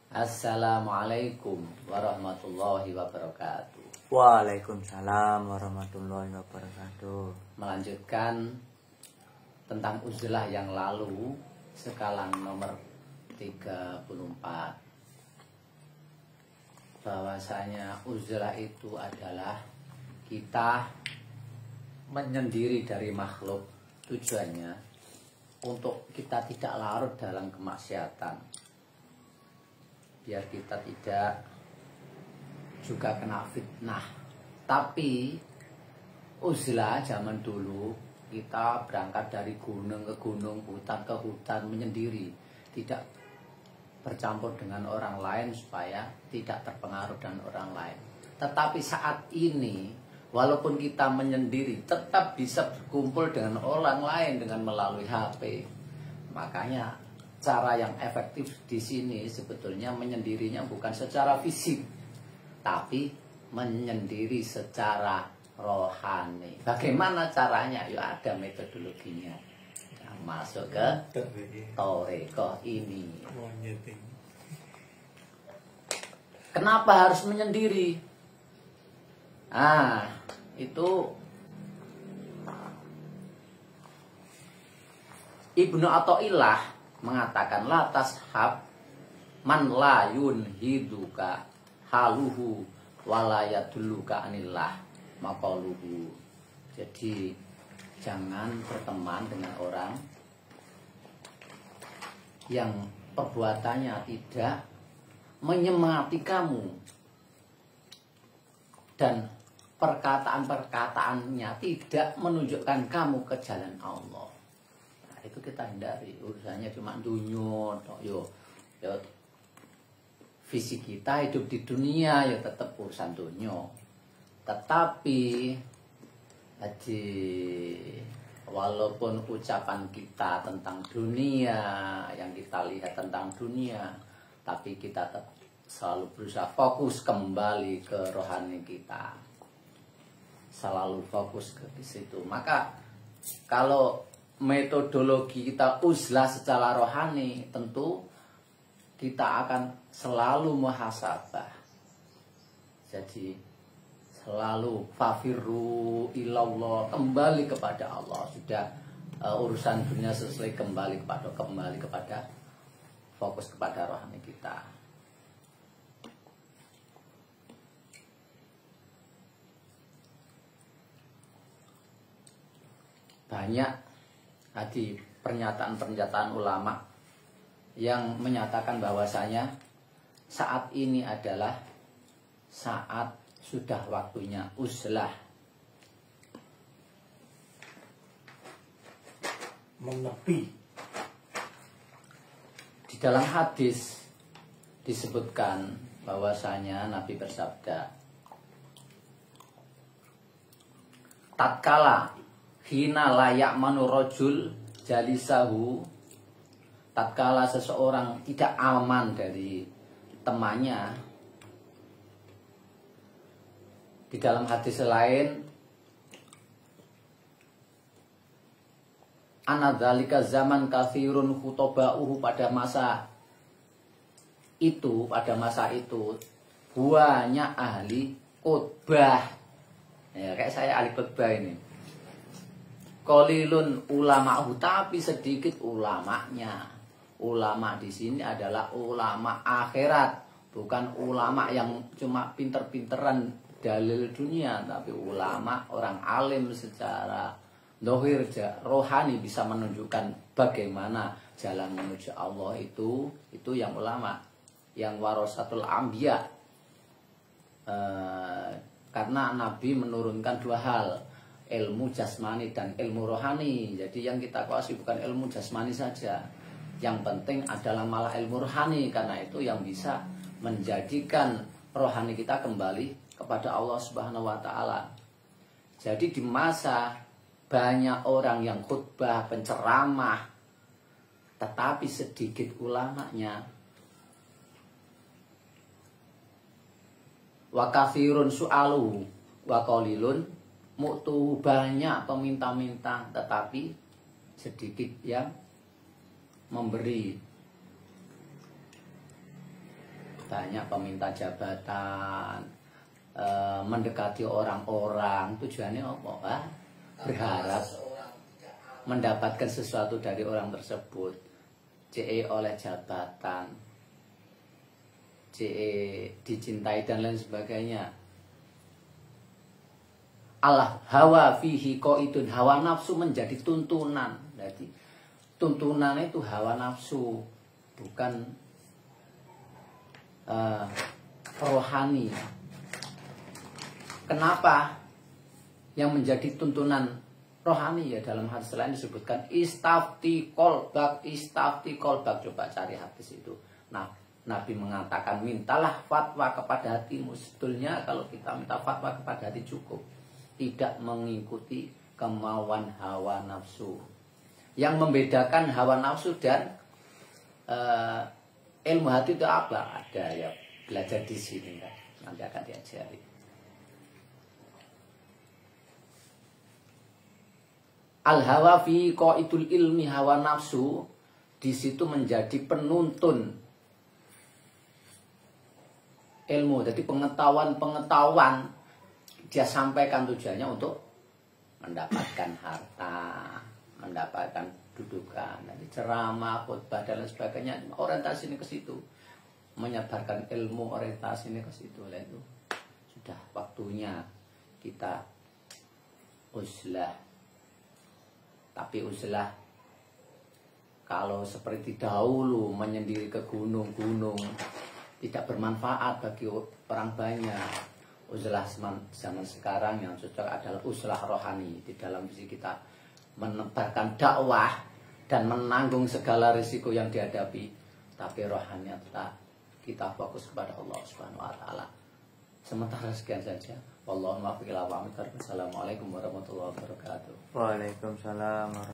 Assalamualaikum warahmatullahi wabarakatuh. Waalaikumsalam warahmatullahi wabarakatuh. Melanjutkan tentang uzlah yang lalu, sekalan nomor 34. Bahwasanya uzlah itu adalah kita menyendiri dari makhluk. Tujuannya untuk kita tidak larut dalam kemaksiatan, biar kita tidak juga kena fitnah. Tapi uzlah zaman dulu kita berangkat dari gunung ke gunung, hutan ke hutan, menyendiri, tidak bercampur dengan orang lain supaya tidak terpengaruh dengan orang lain. Tetapi saat ini walaupun kita menyendiri, tetap bisa berkumpul dengan orang lain dengan melalui HP. Makanya cara yang efektif di sini sebetulnya menyendirinya bukan secara fisik, tapi menyendiri secara rohani. Bagaimana caranya? Ya ada metodologinya. Yang masuk ke Torekoh ini. Kenapa harus menyendiri? Itu Ibnu Athaillah mengatakan la tashab man la yunhiduka haluhu wala yadulluka anillah maqaluhu. Jadi jangan berteman dengan orang yang perbuatannya tidak menyemangati kamu dan perkataan-perkataannya tidak menunjukkan kamu ke jalan Allah. Itu kita hindari. Urusannya cuma dunia, yo fisik kita hidup di dunia ya tetap urusan dunia. Tetapi walaupun ucapan kita tentang dunia, yang kita lihat tentang dunia, tapi kita tetap selalu berusaha fokus kembali ke rohani kita, selalu fokus ke situ. Maka kalau metodologi kita uzlah secara rohani, tentu kita akan selalu muhasabah. Jadi selalu fafirru ilallah, kembali kepada Allah. Sudah urusan dunia selesai, kembali kepada fokus kepada rohani kita. Banyak tadi pernyataan-pernyataan ulama yang menyatakan bahwasanya saat ini adalah saat sudah waktunya uzlah. Menepi. Di dalam hadis disebutkan bahwasanya Nabi bersabda, tatkala hina layak manurojul jalisahu, tatkala seseorang tidak aman dari temannya. Di dalam hadis lain, anadzalika zaman kathirun khutoba'uhu, pada masa itu banyak ahli khutbah. Ya, kayak saya ahli khutbah ini. Qalilun ulama'uhu, tapi sedikit ulamanya. Ulama di sini adalah ulama akhirat, bukan ulama yang cuma pinter-pinteran dalil dunia, tapi ulama orang alim secara dohir rohani, bisa menunjukkan bagaimana jalan menuju Allah. Itu yang ulama, yang warasatul anbiya. Karena Nabi menurunkan dua hal, ilmu jasmani dan ilmu rohani. Jadi yang kita kuasai bukan ilmu jasmani saja, yang penting adalah malah ilmu rohani, karena itu yang bisa menjadikan rohani kita kembali kepada Allah Subhanahu wa Ta'ala. Jadi di masa banyak orang yang khutbah, penceramah, tetapi sedikit ulamanya. Wa katsirun su'alu wa qalilun mu'tu, banyak peminta-minta tetapi sedikit yang memberi. banyak peminta jabatan, mendekati orang-orang. Tujuannya apa? Berharap mendapatkan sesuatu dari orang tersebut, oleh jabatan, dicintai dan lain sebagainya. Allah hawa fihi qaidun, hawa nafsu menjadi tuntunan. Jadi tuntunan itu hawa nafsu, bukan rohani. Kenapa yang menjadi tuntunan rohani? Ya dalam hadis lain disebutkan istafti kolbak. Coba cari hadis itu. Nah, Nabi mengatakan mintalah fatwa kepada hatimu. Sebetulnya kalau kita minta fatwa kepada hati cukup, tidak mengikuti kemauan hawa nafsu. Yang membedakan hawa nafsu dan ilmu hati itu apa? Ada ya, belajar di sini kan. Nanti akan diajari. Al hawa fi qaidul ilmi, hawa nafsu di situ menjadi penuntun ilmu. Jadi pengetahuan dia sampaikan tujuannya untuk mendapatkan harta, mendapatkan dudukan, nanti ceramah, khutbah dan lain sebagainya. Orientasi ini ke situ, menyebarkan ilmu, orientasi ini ke situ. Oleh itu sudah waktunya kita uzlah. Tapi uzlah kalau seperti dahulu menyendiri ke gunung-gunung tidak bermanfaat bagi orang banyak. Uzlah zaman sekarang yang cocok adalah uzlah rohani. Di dalam visi kita menebarkan dakwah dan menanggung segala risiko yang dihadapi, tapi rohani tetap kita fokus kepada Allah Subhanahu wa taala. Sementara sekian saja. Wallahu muwaffiq ila aqwamit thoriq. Assalamualaikum warahmatullahi wabarakatuh. Waalaikumsalam.